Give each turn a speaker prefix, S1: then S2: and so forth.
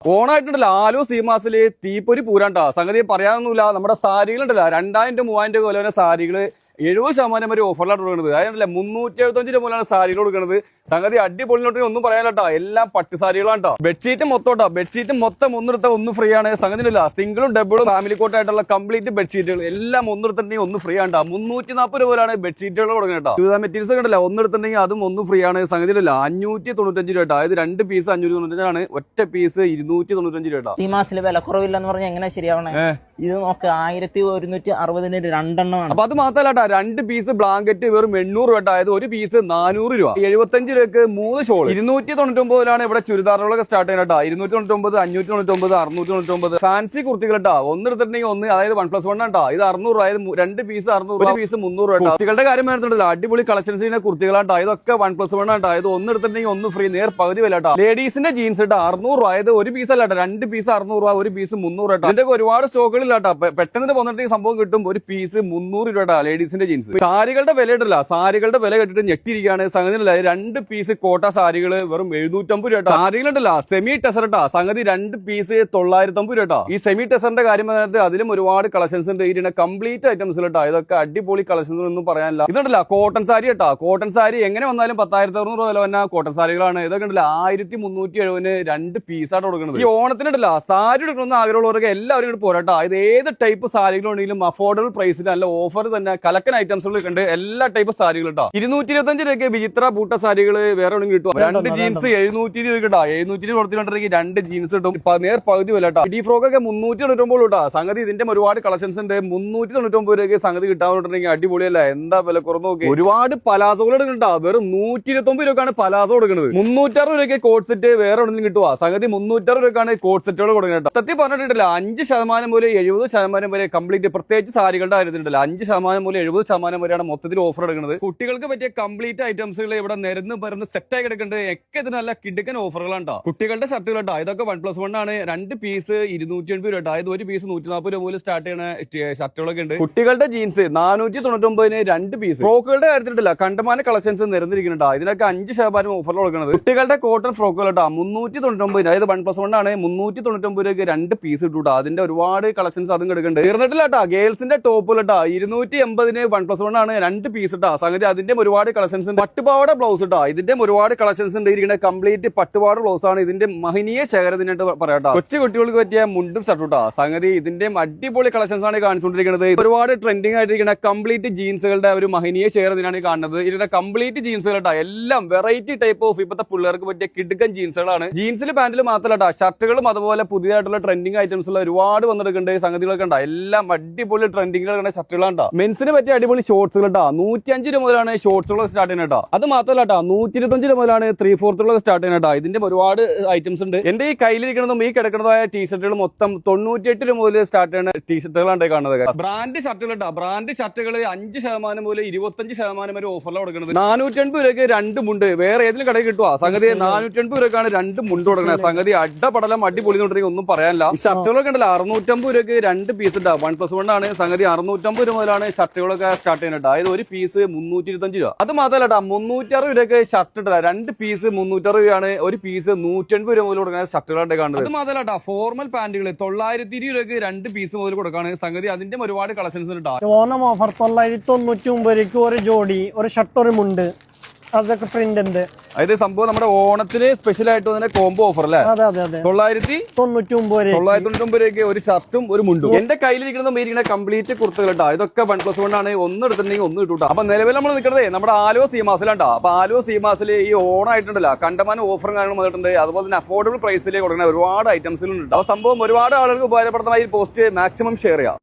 S1: ഓണായിട്ടുണ്ടല്ലോ ആലോ സീമാസില് തീപ്പൊരി പൂരാണ്ടാ സംഗതി പറയാനൊന്നുമില്ല. നമ്മുടെ സാരികളുണ്ടല്ലോ 2000-3000 രൂപ വില സാരികള് 70% വരെ ഓഫറിലാണ് കൊടുക്കുന്നത്. അതല്ല 375 രൂപ പോലെയാണ് സാരികൾ കൊടുക്കുന്നത്. സംഗതി അടിപൊളിനോട്ട് ഒന്നും പറയാനട്ടോ, എല്ലാം പട്ട് സാരികളാണ് കേട്ടോ. ബെഡ്ഷീറ്റ് മൊത്തം ബെഡ്ഷീറ്റ് മൊത്തം ഒന്നെടുത്ത ഒന്ന് ഫ്രീ ആണ്. സംഗതി ഇല്ല, സിംഗിളും ഡബിളും ഫാമിലി കോട്ടായിട്ടുള്ള കംപ്ലീറ്റ് ബെഡ്ഷീറ്റുകൾ എല്ലാം ഒന്നെടുത്തിട്ടുണ്ടെങ്കിൽ ഒന്ന് ഫ്രീ ആണ്. 340 രൂപ പോലെയാണ് ബെഡ്ഷീറ്റുകൾ കൊടുക്കുന്നത് കേട്ടോ. ചൂതാ മെറ്റീരിയൽസ് കണ്ടല്ലോ, ഒന്നെടുത്തിട്ടുണ്ടെങ്കിൽ അതും ഒന്ന് ഫ്രീ ആണ്. സംഗതി ഇല്ല, 595 രൂപ കേട്ടോ. അതായത് 2 പീസ് 595 ഒറ്റ പീസ് 295 രൂപ.
S2: ഈ മാസത്തില് വില കുറവില്ലെന്ന് പറഞ്ഞാൽ എങ്ങനെ ശരിയാവണേ? ഇത് നോക്ക് 1160 രണ്ടെണ്ണമാണ്.
S1: അപ്പൊ അത് മാത്രല്ല 2 പീസ് ബ്ലാങ്കറ്റ് വെറും 800 രൂപ. അതായത് ഒരു പീസ് 400 രൂപ. 75 രൂപക്ക് 3 ഷോൾ. 299 ഇവിടെ ചുരിദാറുകളൊക്കെ സ്റ്റാർട്ട് ചെയ്യുന്നത് കേട്ടോ. 299, 599, 699. ഫാൻസി കുർത്തികൾ കേട്ടോ. ഒന്നെടുത്തിട്ടുണ്ടെങ്കിൽ ഒന്ന്, അതായത് 1+1 കേട്ടോ. ഇത് 600 രൂപ. അതായത് 2 പീസ് 600, ഒരു പീസ് 300 രൂപ. കുർത്തികളുടെ കാര്യം വരുന്നുണ്ടല്ലോ, അടിപൊളി കളക്ഷൻസ് ചെയ്യുന്ന കുർത്തികളാട്ടോ. ഇതൊക്കെ 1+1 കേട്ടോ. ഇത് ഒന്നെടുത്തിട്ടുണ്ടെങ്കിൽ ഒന്ന് ഫ്രീ, നേർ പകുതി വില കേട്ടോ. ലേഡീസിന്റെ ജീൻസ് കേട്ടോ 600 രൂപ. അതായത് ഒരു പീസ് അല്ല, 2 പീസ് 600 രൂപ, ഒരു പീസ് 300 കേട്ടോ. ഇതിന്റെ ഒരുപാട് സ്റ്റോക്കുകളില്ല കേട്ടോ. പെട്ടെന്ന് പോന്നിട്ട് സംഭവം കിട്ടും. ഒരു പീസ് 300 രൂപ ലേഡീസിന്റെ ജീൻസ്. സാരികളുടെ വില ഇട്ടില്ല, സാരികളുടെ വില കെട്ടിട്ട് ഞെട്ടിരിക്കുകയാണ്. സംഗതി 2 പീസ് കോട്ട സാരികള് വെറും 750 രൂപ. സാരികളുണ്ടല്ല സെമി ടെസർട്ടാ. സംഗതി 2 പീസ് 950 രൂപ. ഈ സെമി ടെസറിന്റെ കാര്യം പറഞ്ഞാൽ അതിലും ഒരുപാട് കളക്ഷൻസ് ഉണ്ട്. ഇതിന്റെ കംപ്ലീറ്റ് ഐറ്റംസ് കേട്ടോ. ഇതൊക്കെ അടിപൊളി കളക്ഷൻസ് ഒന്നും പറയാനില്ല. ഇതുണ്ടല്ല കോട്ടൺ സാരി കേട്ടോ. കോട്ടൺ സാരി എങ്ങനെ വന്നാലും 10,600 രൂപ വില വന്ന കോട്ടൺ സാരികളാണ്. ഇതൊക്കെ ഉണ്ടല്ലോ 1370 2 പീസായിട്ട് കൊടുക്കുന്നത്. ഈ ഓണത്തിനുണ്ടല്ല സാരി എടുക്കണമെന്ന് ആഗ്രഹമുള്ളവർക്ക് എല്ലാവരും ഇങ്ങോട്ട് പോരാട്ടോ. ഇത് ഏത് ടൈപ്പ് സാരികളുണ്ടെങ്കിലും അഫോർഡബിൾ പ്രൈസിൽ നല്ല ഓഫർ തന്നെ കലക്കൻ ഐറ്റംസുകൾ ഉണ്ട്. എല്ലാ ടൈപ്പ് സാരികൾ കേട്ടോ. 225 രൂപയ്ക്ക് വിചിത്ര ബൂട്ട സാരികൾ വേറെ ഒന്നും കിട്ടും. 2 ജീൻസ് 720 രൂപ കേട്ടോ. 720 കൊടുത്തിട്ടുണ്ടെങ്കിൽ 2 ജീൻസ് കിട്ടും. നേർ പകുതി വില കേട്ടോ. ഡി ഫ്രോക്ക് ഒക്കെ 399 കേട്ടോ. സംഗതി ഇതിന്റെ ഒരുപാട് കളക്ഷൻസ് ഉണ്ട്. 399 രൂപയ്ക്ക് സംഗതി കിട്ടാന്നുണ്ടെങ്കിൽ അടിപൊളിയല്ല. എന്താ വില കുറവ് നോക്കി. ഒരുപാട് പലാസോകൾ എടുക്കണ്ടാ. വെറും 129 രൂപക്കാണ് പലാസോ കൊടുക്കുന്നത്. 360 രൂപയ്ക്ക് കോട്ട് സെറ്റ് വേറെ ഒന്നും കിട്ടുക. സംഗതി 360 രൂപക്കാണ് കോട്ട് സെറ്റുകൾ കൊടുക്കുന്നത്. സത്യം പറഞ്ഞിട്ടില്ല, 5% മുതൽ 70% വരെ കംപ്ലീറ്റ്, പ്രത്യേകിച്ച് സാരികളുടെ കാര്യത്തിലുണ്ടല്ല 5% മുതൽ 70% വരെയാണ് മൊത്തത്തിൽ ഓഫർ എടുക്കുന്നത്. കുട്ടികൾക്ക് പറ്റിയ കംപ്ലീറ്റ് ഐറ്റംസുകൾ ഇവിടെ നിരന്ന് പരന്ന് സെറ്റായി കിടക്കുന്നത്. ഒക്കെ ഇത് നല്ല കിടുക്കൻ ഓഫറുകളാണ്. കുട്ടികളുടെ ഷർട്ടുകൾ കേട്ടോ. ഇതൊക്കെ 1+1 ആണ്. 2 പീസ് 280 രൂപ. അതായത് ഒരു പീസ് 140 രൂപ മുതൽ സ്റ്റാർട്ട് ചെയ്യുന്ന ഷർട്ടുകളൊക്കെ ഉണ്ട്. കുട്ടികളുടെ ജീൻസ് 499 2 പീസ്. ഫ്രോക്കുകളുടെ കാര്യത്തിലുണ്ടല്ല കണ്ടമാന കളക്ഷൻസ് നിരന്നിരിക്കുന്നുണ്ട്. ഇതിനൊക്കെ 5% ഓഫർ കൊടുക്കുന്നത്. കുട്ടികളുടെ കോട്ടൺ ഫ്രോക്കുകൾ കേട്ടോ 399, അതായത് 1+1 ആണ്. 399 രൂപയ്ക്ക് 2 പീസ് ഇട്ടൂട്ടോ. അതിന്റെ ഒരുപാട് കളക്ഷൻസ് അതും കിടക്കുന്നുണ്ട്. തീർന്നിട്ടില്ല കേട്ടോ. ഗേൾസിന്റെ ടോപ്പുകൾ കേട്ടോ 280 1+1 ആണ്. 2 പീസ് ഇട്ടാ. സംഗതി അതിന്റെ ഒരുപാട് കളക്ഷൻസ് ഉണ്ട്. പട്ടുപാവാട ബ്ലൗസ് ഇട്ടാ. ഇതിന്റെ ഒരുപാട് കളക്ഷൻസ് ഉണ്ട്. ഇരിക്കുന്ന കംപ്ലീറ്റ് പട്ടുപാവാട ബ്ലൗസ് ആണ്. ഇതിന്റെ മഹനീയ ശേഖരത്തിനായിട്ട് പറയാട്ടോ. കൊച്ചു കുട്ടികൾക്ക് പറ്റിയ മുണ്ടും ഷർട്ടുട്ടാ. സംഗതി ഇതിന്റെ അടിപൊളി കളക്ഷൻസ് ആണ് കാണിച്ചുകൊണ്ടിരിക്കുന്നത്. ഒരുപാട് ട്രെൻഡിങ് ആയിട്ടിരിക്കുന്ന കംപ്ലീറ്റ് ജീൻസുകളുടെ ഒരു മഹനീയ ശേഖരത്തിനാണ് കാണുന്നത്. ഇതിന്റെ കംപ്ലീറ്റ് ജീൻസുകൾ കേട്ടോ. എല്ലാം വെറൈറ്റി ടൈപ്പ് ഓഫ് ഇപ്പോഴത്തെ പിള്ളേർക്ക് പറ്റിയ കിടുക്കൻ ജീൻസുകളാണ്. ജീൻസിൽ പാന്റിൽ മാത്രമല്ല ഷർട്ടുകളും അതുപോലെ പുതിയതായിട്ടുള്ള ട്രെൻഡിങ് ഐറ്റംസ് ഉള്ള ഒരുപാട് വന്നിട്ടുണ്ട്. സംഗതികളൊക്കെ ഉണ്ടാവും. എല്ലാം അടിപൊളി ട്രെൻഡിങ്ങുകളുടെ ഷർട്ടുകളാണ്. മെൻസിന് പറ്റിയ അടിപൊളി ഷോർട്സുകൾ കേട്ടോ. 105 രൂപ മുതലാണ് ഷോർട്സുകൾ സ്റ്റാർട്ട് ചെയ്യുന്നത് കേട്ടോ. അത് മാത്രമല്ല കേട്ടോ 125 രൂപ മുതലാണ് 3/4 സ്റ്റാർട്ട് ചെയ്യുന്നത് കേട്ടോ. ഇതിന്റെ ഒരുപാട് ഐറ്റംസ് ഉണ്ട്. എന്റെ ഈ കയ്യിലിരിക്കുന്നതും ഈ കിടക്കുന്നതായ ടീഷർട്ടുകൾ മൊത്തം 98 രൂപ മുതൽ സ്റ്റാർട്ട് ചെയ്യുന്ന ടീഷർട്ടുകളാണ് കാണുന്നത്. ബ്രാൻഡ് ഷർട്ടുകൾ കേട്ടോ. ബ്രാൻഡ് ഷർട്ടുകൾ 5% മുതൽ 25% വരെ ഓഫറിലാണ് കൊടുക്കുന്നത്. 480 രൂപയ്ക്ക് 2 മുണ്ട് വേറെ ഏതെങ്കിലും കടയിൽ കിട്ടുക. സംഗതി 480 രൂപക്കാണ് 2 മുണ്ട് കൊടുക്കുന്നത്. സംഗതി അഡ്ഡപടലം അടിപൊളി ഒന്നും പറയാനില്ല. ഈ ഷർട്ടുകളൊക്കെ ഉണ്ടല്ലോ 650 രൂപയ്ക്ക് 2 പീസ് ഇട്ടാ. 1+1 ആണ്. സംഗതി 650 രൂപ മുതലാണ് ഷർട്ടുകളൊക്കെ സ്റ്റാർട്ട് ചെയ്യുന്നത്. അതായത് ഒരു പീസ് 325 രൂപ. അത് മാത്രമല്ല 360 രൂപയ്ക്ക് ഷർട്ട് ഇട്ടാ. 2 പീസ് 360 രൂപയാണ്. ഒരു പീസ് 180 രൂപ മുതൽ കൊടുക്കുന്ന ഷർട്ടുകളാണ് കാണുന്നത്. അത് മാത്രമല്ല ഫോർമൽ പാന്റുകൾ 920 രൂപയ്ക്ക് 2 പീസ് മുതൽ കൊടുക്കാണ്. സംഗതി അതിന്റെ ഒരുപാട് കളക്ഷൻസ് ഉണ്ട്.
S3: ഓണം ഓഫർ 999 രൂപയ്ക്ക് ഒരു ജോഡി, ഒരു ഷർട്ട്, ഒരു മുണ്ട്, അതൊക്കെ പ്രിന്റ് ഉണ്ട്.
S1: അതായത് സംഭവം നമ്മുടെ ഓണത്തിന് സ്പെഷ്യൽ ആയിട്ട് തന്നെ കോംബോ ഓഫർ അല്ലേ? 999 രൂപയ്ക്ക് ഒരു ഷർട്ടും ഒരു മുണ്ടും. എന്റെ കയ്യിലിരിക്കുന്ന കംപ്ലീറ്റ് കുർത്തകൾ കേട്ടോ. ഇതൊക്കെ 1+1 ആണ്. ഒന്ന് എടുത്തിട്ടുണ്ടെങ്കിൽ ഒന്ന് കിട്ടൂട്ടോ. അപ്പൊ നിലവിൽ നമ്മൾ നിൽക്കുന്നത് നമ്മുടെ ആലുവ സീമാസിലാണ്ടോ. അപ്പൊ ആലുവ സീമാസിൽ ഈ ഓണായിട്ടുണ്ടല്ലോ കണ്ടമാനം ഓഫറും കാര്യങ്ങളും വന്നിട്ടുണ്ട്. അതുപോലെ തന്നെ അഫോർഡബിൾ പ്രൈസിലേക്ക് കൊടുക്കുന്ന ഒരുപാട് ഐറ്റംസിലുണ്ട്. അപ്പൊ സംഭവം ഒരുപാട് ആളുകൾക്ക് ഉപകാരപ്രദമായി പോസ്റ്റ് മാക്സിമം ഷെയർ ചെയ്യാം.